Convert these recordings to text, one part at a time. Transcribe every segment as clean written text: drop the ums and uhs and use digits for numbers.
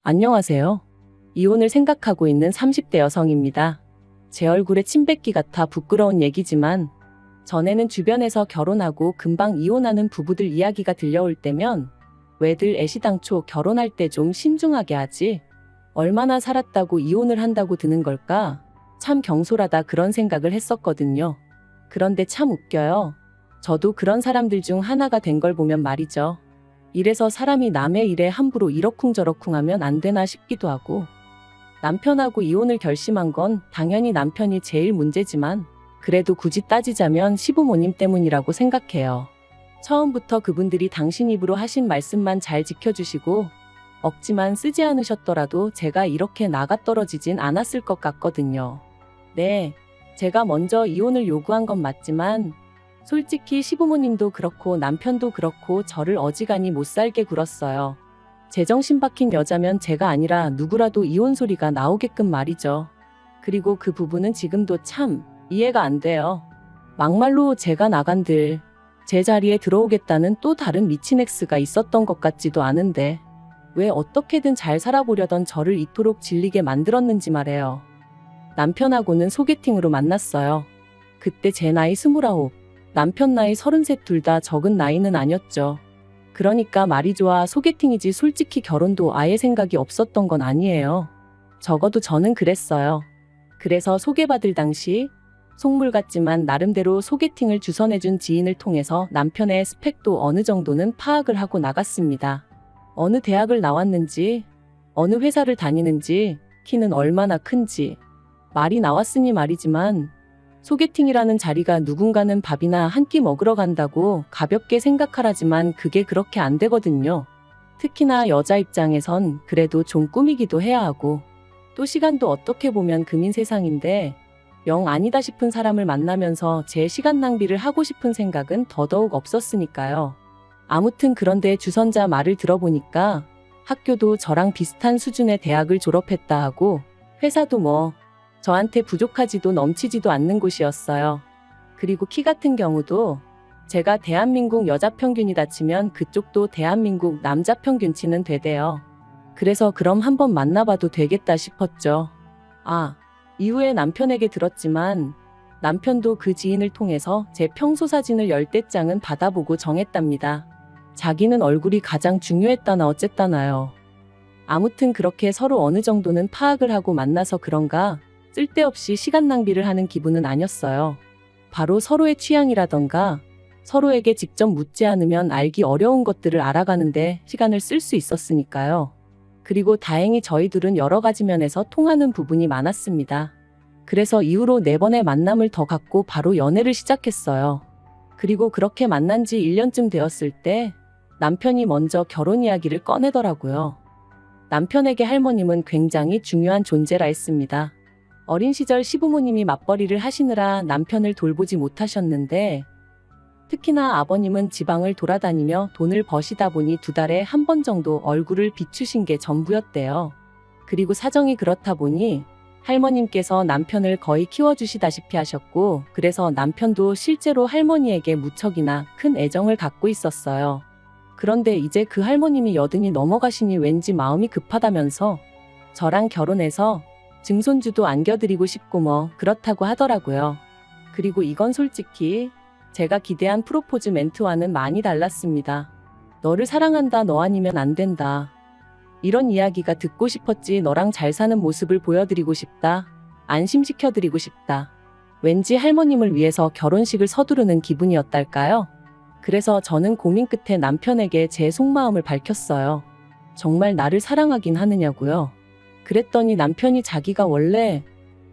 안녕하세요. 이혼을 생각하고 있는 30대 여성입니다. 제 얼굴에 침 뱉기 같아 부끄러운 얘기지만 전에는 주변에서 결혼하고 금방 이혼하는 부부들 이야기가 들려올 때면 왜들 애시당초 결혼할 때 좀 신중하게 하지? 얼마나 살았다고 이혼을 한다고 드는 걸까? 참 경솔하다 그런 생각을 했었거든요. 그런데 참 웃겨요. 저도 그런 사람들 중 하나가 된 걸 보면 말이죠. 이래서 사람이 남의 일에 함부로 이러쿵저러쿵 하면 안 되나 싶기도 하고, 남편하고 이혼을 결심한 건 당연히 남편이 제일 문제지만 그래도 굳이 따지자면 시부모님 때문이라고 생각해요. 처음부터 그분들이 당신 입으로 하신 말씀만 잘 지켜주시고 억지만 쓰지 않으셨더라도 제가 이렇게 나가떨어지진 않았을 것 같거든요. 네, 제가 먼저 이혼을 요구한 건 맞지만 솔직히 시부모님도 그렇고 남편도 그렇고 저를 어지간히 못살게 굴었어요. 제정신 박힌 여자면 제가 아니라 누구라도 이혼 소리가 나오게끔 말이죠. 그리고 그 부분은 지금도 참 이해가 안 돼요. 막말로 제가 나간들 제 자리에 들어오겠다는 또 다른 미친 X가 있었던 것 같지도 않은데 왜 어떻게든 잘 살아보려던 저를 이토록 질리게 만들었는지 말해요. 남편하고는 소개팅으로 만났어요. 그때 제 나이 29, 남편 나이 33 둘 다 적은 나이는 아니었죠. 그러니까 말이 좋아 소개팅이지 솔직히 결혼도 아예 생각이 없었던 건 아니에요. 적어도 저는 그랬어요. 그래서 소개받을 당시 속물 같지만 나름대로 소개팅을 주선해준 지인을 통해서 남편의 스펙도 어느 정도는 파악을 하고 나갔습니다. 어느 대학을 나왔는지, 어느 회사를 다니는지, 키는 얼마나 큰지. 말이 나왔으니 말이지만 소개팅이라는 자리가 누군가는 밥이나 한 끼 먹으러 간다고 가볍게 생각하라지만 그게 그렇게 안 되거든요. 특히나 여자 입장에선 그래도 좀 꾸미기도 해야 하고 또 시간도 어떻게 보면 금인 세상인데 영 아니다 싶은 사람을 만나면서 제 시간 낭비를 하고 싶은 생각은 더더욱 없었으니까요. 아무튼 그런데 주선자 말을 들어보니까 학교도 저랑 비슷한 수준의 대학을 졸업했다 하고 회사도 뭐 저한테 부족하지도 넘치지도 않는 곳이었어요. 그리고 키 같은 경우도 제가 대한민국 여자 평균이다 치면 그쪽도 대한민국 남자 평균치는 되대요. 그래서 그럼 한번 만나봐도 되겠다 싶었죠. 이후에 남편에게 들었지만 남편도 그 지인을 통해서 제 평소 사진을 열댓 장은 받아보고 정했답니다. 자기는 얼굴이 가장 중요했다나 어쨌다나요. 아무튼 그렇게 서로 어느 정도는 파악을 하고 만나서 그런가 쓸데없이 시간 낭비를 하는 기분은 아니었어요. 바로 서로의 취향이라던가 서로에게 직접 묻지 않으면 알기 어려운 것들을 알아가는데 시간을 쓸 수 있었으니까요. 그리고 다행히 저희 둘은 여러 가지 면에서 통하는 부분이 많았습니다. 그래서 이후로 4번의 만남을 더 갖고 바로 연애를 시작했어요. 그리고 그렇게 만난 지 1년쯤 되었을 때 남편이 먼저 결혼 이야기를 꺼내더라고요. 남편에게 할머님은 굉장히 중요한 존재라 했습니다. 어린 시절 시부모님이 맞벌이를 하시느라 남편을 돌보지 못하셨는데 특히나 아버님은 지방을 돌아다니며 돈을 버시다 보니 2달에 한 번 정도 얼굴을 비추신 게 전부였대요. 그리고 사정이 그렇다 보니 할머님께서 남편을 거의 키워주시다시피 하셨고 그래서 남편도 실제로 할머니에게 무척이나 큰 애정을 갖고 있었어요. 그런데 이제 그 할머님이 80이 넘어가시니 왠지 마음이 급하다면서 저랑 결혼해서 증손주도 안겨드리고 싶고 뭐 그렇다고 하더라고요. 그리고 이건 솔직히 제가 기대한 프로포즈 멘트와는 많이 달랐습니다. 너를 사랑한다, 너 아니면 안 된다. 이런 이야기가 듣고 싶었지. 너랑 잘 사는 모습을 보여드리고 싶다. 안심시켜드리고 싶다. 왠지 할머님을 위해서 결혼식을 서두르는 기분이었달까요? 그래서 저는 고민 끝에 남편에게 제 속마음을 밝혔어요. 정말 나를 사랑하긴 하느냐고요. 그랬더니 남편이 자기가 원래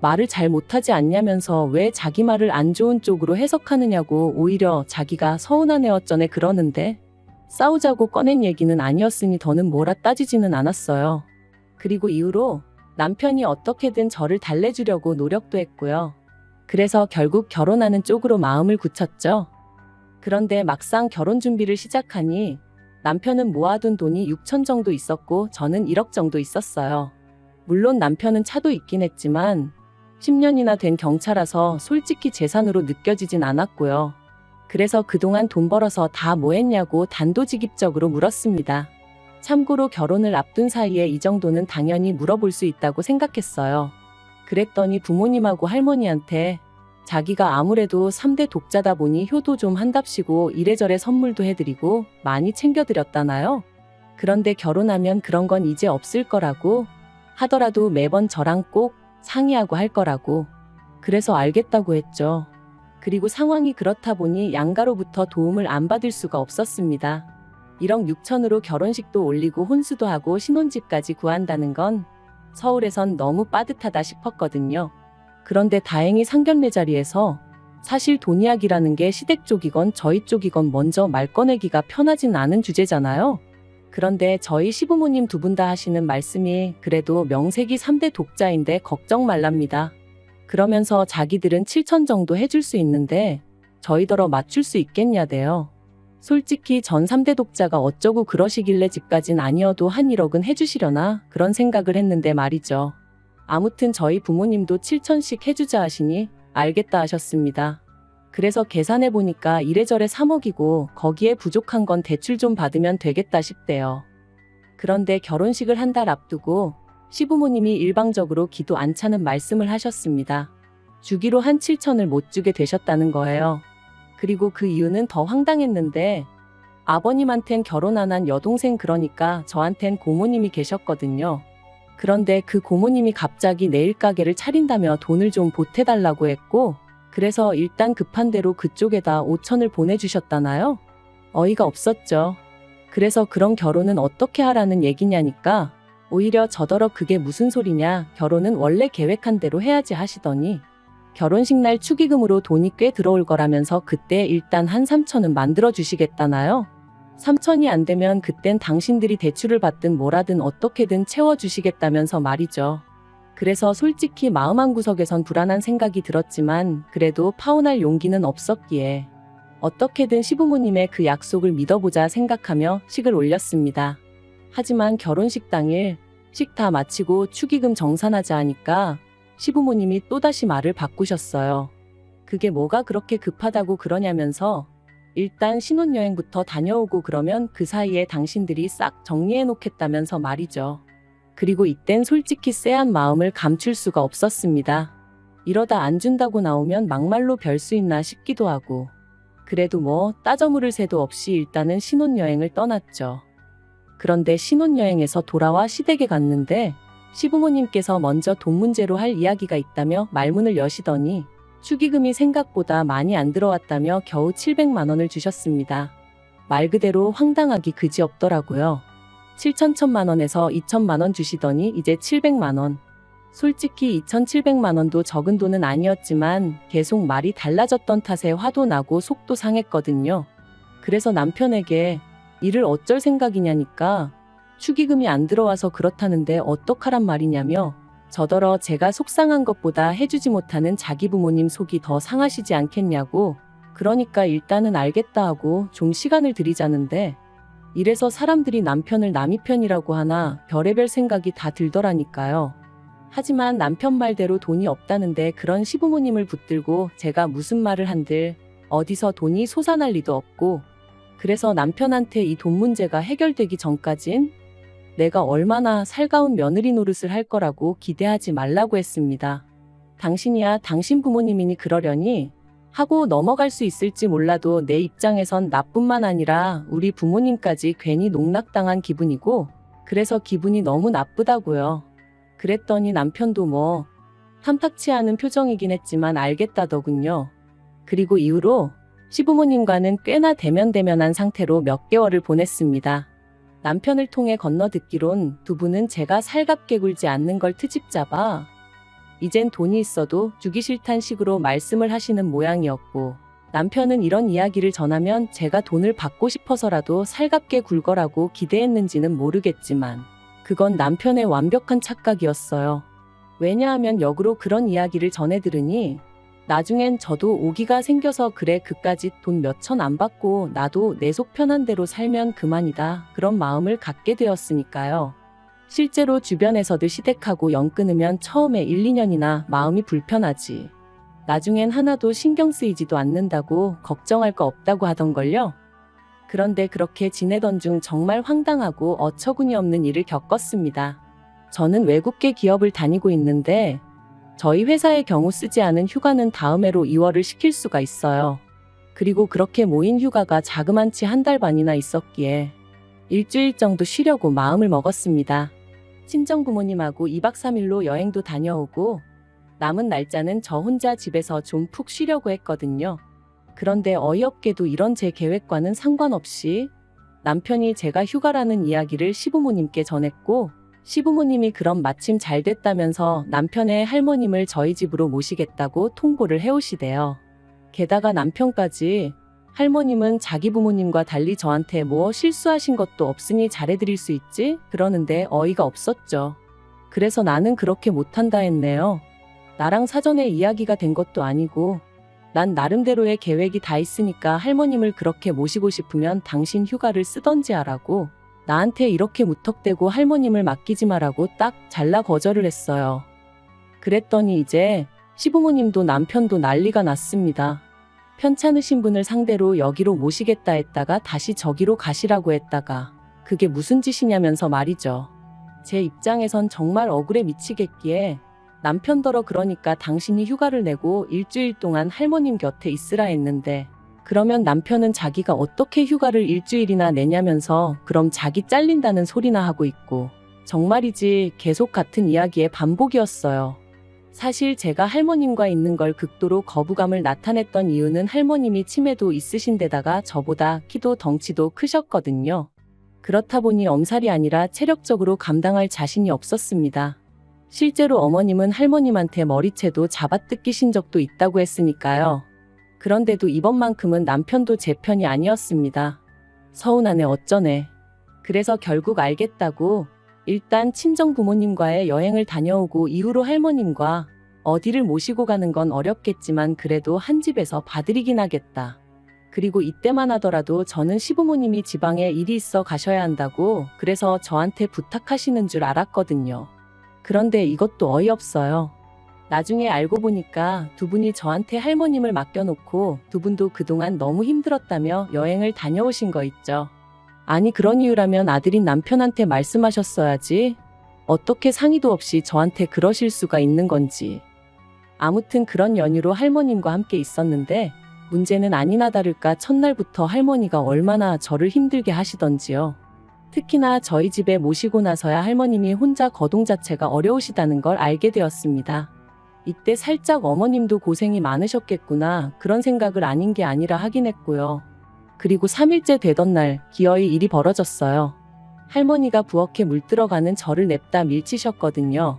말을 잘 못하지 않냐면서 왜 자기 말을 안 좋은 쪽으로 해석하느냐고 오히려 자기가 서운한 애 어쩌네 그러는데 싸우자고 꺼낸 얘기는 아니었으니 더는 뭐라 따지지는 않았어요. 그리고 이후로 남편이 어떻게든 저를 달래주려고 노력도 했고요. 그래서 결국 결혼하는 쪽으로 마음을 굳혔죠. 그런데 막상 결혼 준비를 시작하니 남편은 모아둔 돈이 6천 정도 있었고 저는 1억 정도 있었어요. 물론 남편은 차도 있긴 했지만 10년이나 된 경차라서 솔직히 재산으로 느껴지진 않았고요. 그래서 그동안 돈 벌어서 다 뭐 했냐고 단도직입적으로 물었습니다. 참고로 결혼을 앞둔 사이에 이 정도는 당연히 물어볼 수 있다고 생각했어요. 그랬더니 부모님하고 할머니한테 자기가 아무래도 3대 독자다 보니 효도 좀 한답시고 이래저래 선물도 해드리고 많이 챙겨드렸다나요? 그런데 결혼하면 그런 건 이제 없을 거라고 하더라도 매번 저랑 꼭 상의하고 할 거라고. 그래서 알겠다고 했죠. 그리고 상황이 그렇다 보니 양가로부터 도움을 안 받을 수가 없었습니다. 1억 6천으로 결혼식도 올리고 혼수도 하고 신혼집까지 구한다는 건 서울에선 너무 빠듯하다 싶었거든요. 그런데 다행히 상견례 자리에서 사실 돈 이야기라는 게 시댁 쪽이건 저희 쪽이건 먼저 말 꺼내기가 편하진 않은 주제잖아요. 그런데 저희 시부모님 두 분 다 하시는 말씀이 그래도 명색이 3대 독자인데 걱정 말랍니다. 그러면서 자기들은 7천 정도 해줄 수 있는데 저희더러 맞출 수 있겠냐대요. 솔직히 전 3대 독자가 어쩌고 그러시길래 집까진 아니어도 한 1억은 해주시려나 그런 생각을 했는데 말이죠. 아무튼 저희 부모님도 7천씩 해주자 하시니 알겠다 하셨습니다. 그래서 계산해보니까 이래저래 3억이고 거기에 부족한 건 대출 좀 받으면 되겠다 싶대요. 그런데 결혼식을 한 달 앞두고 시부모님이 일방적으로 기도 안 차는 말씀을 하셨습니다. 주기로 한 7천을 못 주게 되셨다는 거예요. 그리고 그 이유는 더 황당했는데 아버님한텐 결혼 안 한 여동생 그러니까 저한텐 고모님이 계셨거든요. 그런데 그 고모님이 갑자기 내일 가게를 차린다며 돈을 좀 보태달라고 했고 그래서 일단 급한 대로 그쪽에다 5천을 보내주셨다나요? 어이가 없었죠. 그래서 그런 결혼은 어떻게 하라는 얘기냐니까 오히려 저더러 그게 무슨 소리냐 결혼은 원래 계획한 대로 해야지 하시더니 결혼식 날 축의금으로 돈이 꽤 들어올 거라면서 그때 일단 한 3천은 만들어 주시겠다나요? 3천이 안 되면 그땐 당신들이 대출을 받든 뭐라든 어떻게든 채워주시겠다면서 말이죠. 그래서 솔직히 마음 한구석에선 불안한 생각이 들었지만 그래도 파혼할 용기는 없었기에 어떻게든 시부모님의 그 약속을 믿어보자 생각하며 식을 올렸습니다. 하지만 결혼식 당일 식 다 마치고 축의금 정산하자 하니까 시부모님이 또다시 말을 바꾸셨어요. 그게 뭐가 그렇게 급하다고 그러냐면서 일단 신혼여행부터 다녀오고 그러면 그 사이에 당신들이 싹 정리해 놓겠다면서 말이죠. 그리고 이땐 솔직히 쎄한 마음을 감출 수가 없었습니다. 이러다 안 준다고 나오면 막말로 별 수 있나 싶기도 하고. 그래도 뭐 따져 물을 새도 없이 일단은 신혼여행을 떠났죠. 그런데 신혼여행에서 돌아와 시댁에 갔는데 시부모님께서 먼저 돈 문제로 할 이야기가 있다며 말문을 여시더니 축의금이 생각보다 많이 안 들어왔다며 겨우 700만 원을 주셨습니다. 말 그대로 황당하기 그지없더라고요. 7천천만 원에서 2천만 원 주시더니 이제 700만 원. 솔직히 2,700만 원도 적은 돈은 아니었지만 계속 말이 달라졌던 탓에 화도 나고 속도 상했거든요. 그래서 남편에게 이를 어쩔 생각이냐니까 축의금이 안 들어와서 그렇다는데 어떡하란 말이냐며 저더러 제가 속상한 것보다 해주지 못하는 자기 부모님 속이 더 상하시지 않겠냐고 그러니까 일단은 알겠다 하고 좀 시간을 들이자는데 이래서 사람들이 남편을 남이 편이라고 하나 별의별 생각이 다 들더라니까요. 하지만 남편 말대로 돈이 없다는데 그런 시부모님을 붙들고 제가 무슨 말을 한들 어디서 돈이 솟아날 리도 없고 그래서 남편한테 이 돈 문제가 해결되기 전까진 내가 얼마나 살가운 며느리 노릇을 할 거라고 기대하지 말라고 했습니다. 당신이야 당신 부모님이니 그러려니 하고 넘어갈 수 있을지 몰라도 내 입장에선 나뿐만 아니라 우리 부모님까지 괜히 농락당한 기분이고 그래서 기분이 너무 나쁘다고요. 그랬더니 남편도 뭐 탐탁치 않은 표정이긴 했지만 알겠다더군요. 그리고 이후로 시부모님과는 꽤나 대면대면한 상태로 몇 개월을 보냈습니다. 남편을 통해 건너듣기론 두 분은 제가 살갑게 굴지 않는 걸 트집 잡아 이젠 돈이 있어도 주기 싫단 식으로 말씀을 하시는 모양이었고 남편은 이런 이야기를 전하면 제가 돈을 받고 싶어서라도 살갑게 굴거라고 기대했는지는 모르겠지만 그건 남편의 완벽한 착각이었어요. 왜냐하면 역으로 그런 이야기를 전해 들으니 나중엔 저도 오기가 생겨서 그래 그까짓 돈 몇천 안 받고 나도 내 속 편한 대로 살면 그만이다 그런 마음을 갖게 되었으니까요. 실제로 주변에서도 시댁하고 연 끊으면 처음에 1, 2년이나 마음이 불편하지 나중엔 하나도 신경 쓰이지도 않는다고 걱정할 거 없다고 하던걸요. 그런데 그렇게 지내던 중 정말 황당하고 어처구니 없는 일을 겪었습니다. 저는 외국계 기업을 다니고 있는데 저희 회사의 경우 쓰지 않은 휴가는 다음 해로 이월을 시킬 수가 있어요. 그리고 그렇게 모인 휴가가 자그만치 한 달 반이나 있었기에 일주일 정도 쉬려고 마음을 먹었습니다. 친정 부모님하고 2박 3일로 여행도 다녀오고 남은 날짜는 저 혼자 집에서 좀 푹 쉬려고 했거든요. 그런데 어이없게도 이런 제 계획과는 상관없이 남편이 제가 휴가라는 이야기를 시부모님께 전했고 시부모님이 그럼 마침 잘 됐다면서 남편의 할머님을 저희 집으로 모시겠다고 통보를 해오시대요. 게다가 남편까지 할머님은 자기 부모님과 달리 저한테 뭐 실수하신 것도 없으니 잘해드릴 수 있지? 그러는데 어이가 없었죠. 그래서 나는 그렇게 못한다 했네요. 나랑 사전에 이야기가 된 것도 아니고 난 나름대로의 계획이 다 있으니까 할머님을 그렇게 모시고 싶으면 당신 휴가를 쓰던지 하라고 나한테 이렇게 무턱대고 할머님을 맡기지 마라고 딱 잘라 거절을 했어요. 그랬더니 이제 시부모님도 남편도 난리가 났습니다. 편찮으신 분을 상대로 여기로 모시겠다 했다가 다시 저기로 가시라고 했다가 그게 무슨 짓이냐면서 말이죠. 제 입장에선 정말 억울해 미치겠기에 남편더러 그러니까 당신이 휴가를 내고 일주일 동안 할머님 곁에 있으라 했는데 그러면 남편은 자기가 어떻게 휴가를 일주일이나 내냐면서 그럼 자기 잘린다는 소리나 하고 있고 정말이지 계속 같은 이야기의 반복이었어요. 사실 제가 할머님과 있는 걸 극도로 거부감을 나타냈던 이유는 할머님이 치매도 있으신 데다가 저보다 키도 덩치도 크셨거든요. 그렇다 보니 엄살이 아니라 체력적으로 감당할 자신이 없었습니다. 실제로 어머님은 할머님한테 머리채도 잡아뜯기신 적도 있다고 했으니까요. 그런데도 이번만큼은 남편도 제 편이 아니었습니다. 서운하네 어쩌네. 그래서 결국 알겠다고 일단 친정 부모님과의 여행을 다녀오고 이후로 할머님과 어디를 모시고 가는 건 어렵겠지만 그래도 한 집에서 봐드리긴 하겠다. 그리고 이때만 하더라도 저는 시부모님이 지방에 일이 있어 가셔야 한다고 그래서 저한테 부탁하시는 줄 알았거든요. 그런데 이것도 어이없어요. 나중에 알고 보니까 두 분이 저한테 할머님을 맡겨놓고 두 분도 그동안 너무 힘들었다며 여행을 다녀오신 거 있죠. 아니 그런 이유라면 아들인 남편한테 말씀하셨어야지. 어떻게 상의도 없이 저한테 그러실 수가 있는 건지. 아무튼 그런 연유로 할머님과 함께 있었는데 문제는 아니나 다를까 첫날부터 할머니가 얼마나 저를 힘들게 하시던지요. 특히나 저희 집에 모시고 나서야 할머님이 혼자 거동 자체가 어려우시다는 걸 알게 되었습니다. 이때 살짝 어머님도 고생이 많으셨겠구나 그런 생각을 아닌 게 아니라 하긴 했고요. 그리고 3일째 되던 날 기어이 일이 벌어졌어요. 할머니가 부엌에 물들어가는 저를 냅다 밀치셨거든요.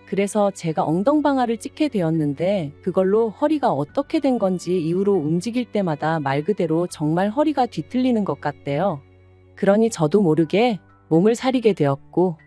그래서 제가 엉덩방아를 찍게 되었는데 그걸로 허리가 어떻게 된 건지 이후로 움직일 때마다 말 그대로 정말 허리가 뒤틀리는 것 같대요. 그러니 저도 모르게 몸을 사리게 되었고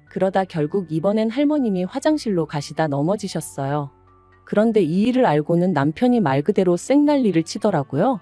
그러다 결국 이번엔 할머님이 화장실로 가시다 넘어지셨어요. 그런데 이 일을 알고는 남편이 말 그대로 쌩난리를 치더라고요.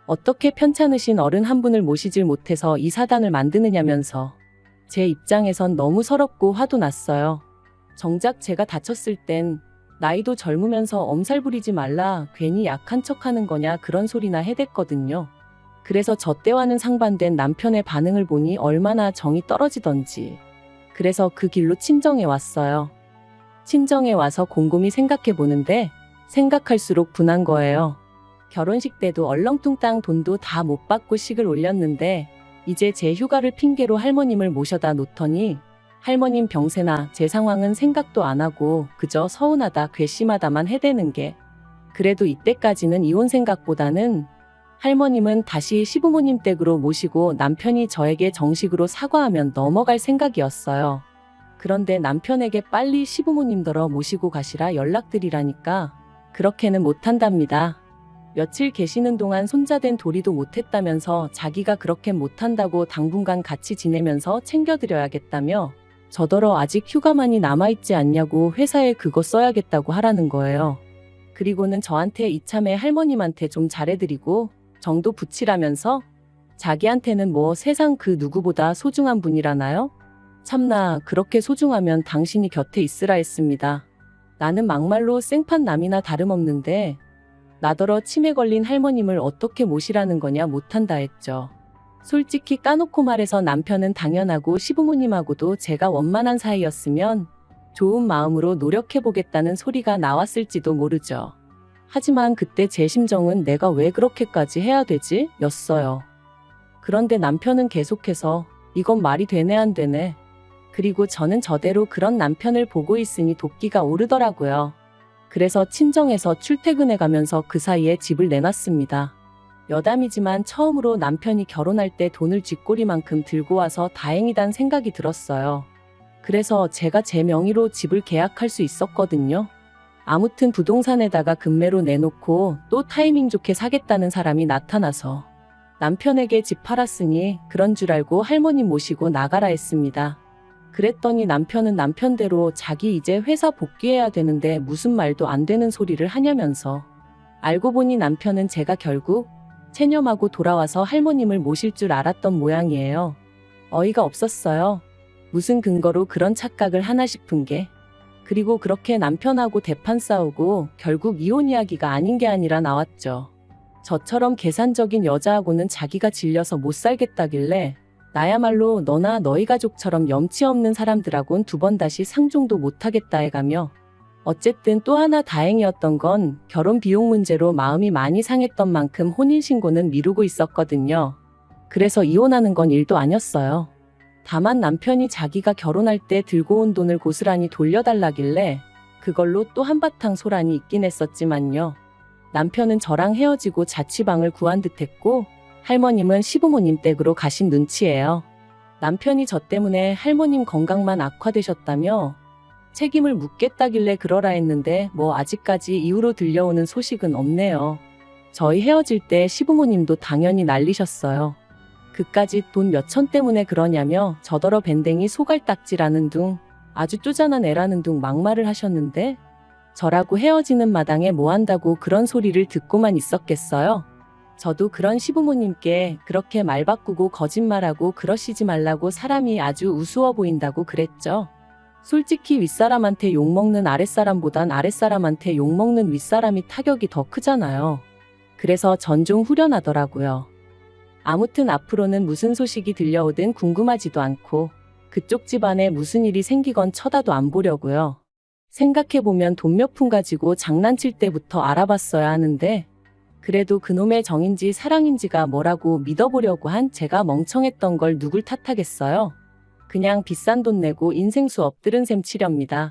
어떻게 편찮으신 어른 한 분을 모시질 못해서 이 사단을 만드느냐면서 제 입장에선 너무 서럽고 화도 났어요. 정작 제가 다쳤을 땐 나이도 젊으면서 엄살 부리지 말라 괜히 약한 척하는 거냐 그런 소리나 해댔거든요. 그래서 저 때와는 상반된 남편의 반응을 보니 얼마나 정이 떨어지던지. 그래서 그 길로 친정에 왔어요. 친정에 와서 곰곰이 생각해 보는데 생각할수록 분한 거예요. 결혼식 때도 얼렁뚱땅 돈도 다 못 받고 식을 올렸는데 이제 제 휴가를 핑계로 할머님을 모셔다 놓더니 할머님 병세나 제 상황은 생각도 안 하고 그저 서운하다 괘씸하다만 해대는 게 그래도 이때까지는 이혼 생각보다는 할머님은 다시 시부모님 댁으로 모시고 남편이 저에게 정식으로 사과하면 넘어갈 생각이었어요. 그런데 남편에게 빨리 시부모님더러 모시고 가시라 연락드리라니까 그렇게는 못한답니다. 며칠 계시는 동안 손자된 도리도 못했다면서 자기가 그렇게 못한다고 당분간 같이 지내면서 챙겨드려야겠다며 저더러 아직 휴가만이 남아있지 않냐고 회사에 그거 써야겠다고 하라는 거예요. 그리고는 저한테 이참에 할머님한테 좀 잘해드리고 정도 붙이라면서 자기한테는 뭐 세상 그 누구보다 소중한 분이라나요? 참나 그렇게 소중하면 당신이 곁에 있으라 했습니다. 나는 막말로 생판 남이나 다름없는데 나더러 치매 걸린 할머님을 어떻게 모시라는 거냐 못한다 했죠. 솔직히 까놓고 말해서 남편은 당연하고 시부모님하고도 제가 원만한 사이였으면 좋은 마음으로 노력해보겠다는 소리가 나왔을지도 모르죠. 하지만 그때 제 심정은 내가 왜 그렇게까지 해야 되지? 였어요. 그런데 남편은 계속해서 이건 말이 되네 안 되네. 그리고 저는 저대로 그런 남편을 보고 있으니 도끼가 오르더라고요. 그래서 친정에서 출퇴근해가면서 그 사이에 집을 내놨습니다. 여담이지만 처음으로 남편이 결혼할 때 돈을 쥐꼬리만큼 들고 와서 다행이란 생각이 들었어요. 그래서 제가 제 명의로 집을 계약할 수 있었거든요. 아무튼 부동산에다가 금매로 내놓고 또 타이밍 좋게 사겠다는 사람이 나타나서 남편에게 집 팔았으니 그런 줄 알고 할머니 모시고 나가라 했습니다. 그랬더니 남편은 남편대로 자기 이제 회사 복귀해야 되는데 무슨 말도 안 되는 소리를 하냐면서. 알고 보니 남편은 제가 결국 체념하고 돌아와서 할머님을 모실 줄 알았던 모양이에요. 어이가 없었어요. 무슨 근거로 그런 착각을 하나 싶은 게. 그리고 그렇게 남편하고 대판 싸우고 결국 이혼 이야기가 아닌 게 아니라 나왔죠. 저처럼 계산적인 여자하고는 자기가 질려서 못 살겠다길래 나야말로 너나 너희 가족처럼 염치 없는 사람들하고는 두 번 다시 상종도 못하겠다 해가며. 어쨌든 또 하나 다행이었던 건 결혼 비용 문제로 마음이 많이 상했던 만큼 혼인신고는 미루고 있었거든요. 그래서 이혼하는 건 일도 아니었어요. 다만 남편이 자기가 결혼할 때 들고 온 돈을 고스란히 돌려달라길래 그걸로 또 한바탕 소란이 있긴 했었지만요. 남편은 저랑 헤어지고 자취방을 구한 듯 했고 할머님은 시부모님 댁으로 가신 눈치예요. 남편이 저 때문에 할머님 건강만 악화되셨다며 책임을 묻겠다길래 그러라 했는데 뭐 아직까지 이후로 들려오는 소식은 없네요. 저희 헤어질 때 시부모님도 당연히 난리셨어요. 그까짓 돈 몇천 때문에 그러냐며 저더러 밴댕이 소갈딱지라는 둥 아주 쪼잔한 애라는 둥 막말을 하셨는데 저라고 헤어지는 마당에 뭐 한다고 그런 소리를 듣고만 있었겠어요. 저도 그런 시부모님께 그렇게 말 바꾸고 거짓말하고 그러시지 말라고 사람이 아주 우스워 보인다고 그랬죠. 솔직히 윗사람한테 욕먹는 아랫사람보단 아랫사람한테 욕먹는 윗사람이 타격이 더 크잖아요. 그래서 전 좀 후련하더라고요. 아무튼 앞으로는 무슨 소식이 들려오든 궁금하지도 않고 그쪽 집안에 무슨 일이 생기건 쳐다도 안 보려고요. 생각해보면 돈 몇 푼 가지고 장난칠 때부터 알아봤어야 하는데 그래도 그놈의 정인지 사랑인지가 뭐라고 믿어보려고 한 제가 멍청했던 걸 누굴 탓하겠어요. 그냥 비싼 돈 내고 인생 수업 들은 셈 치렵니다.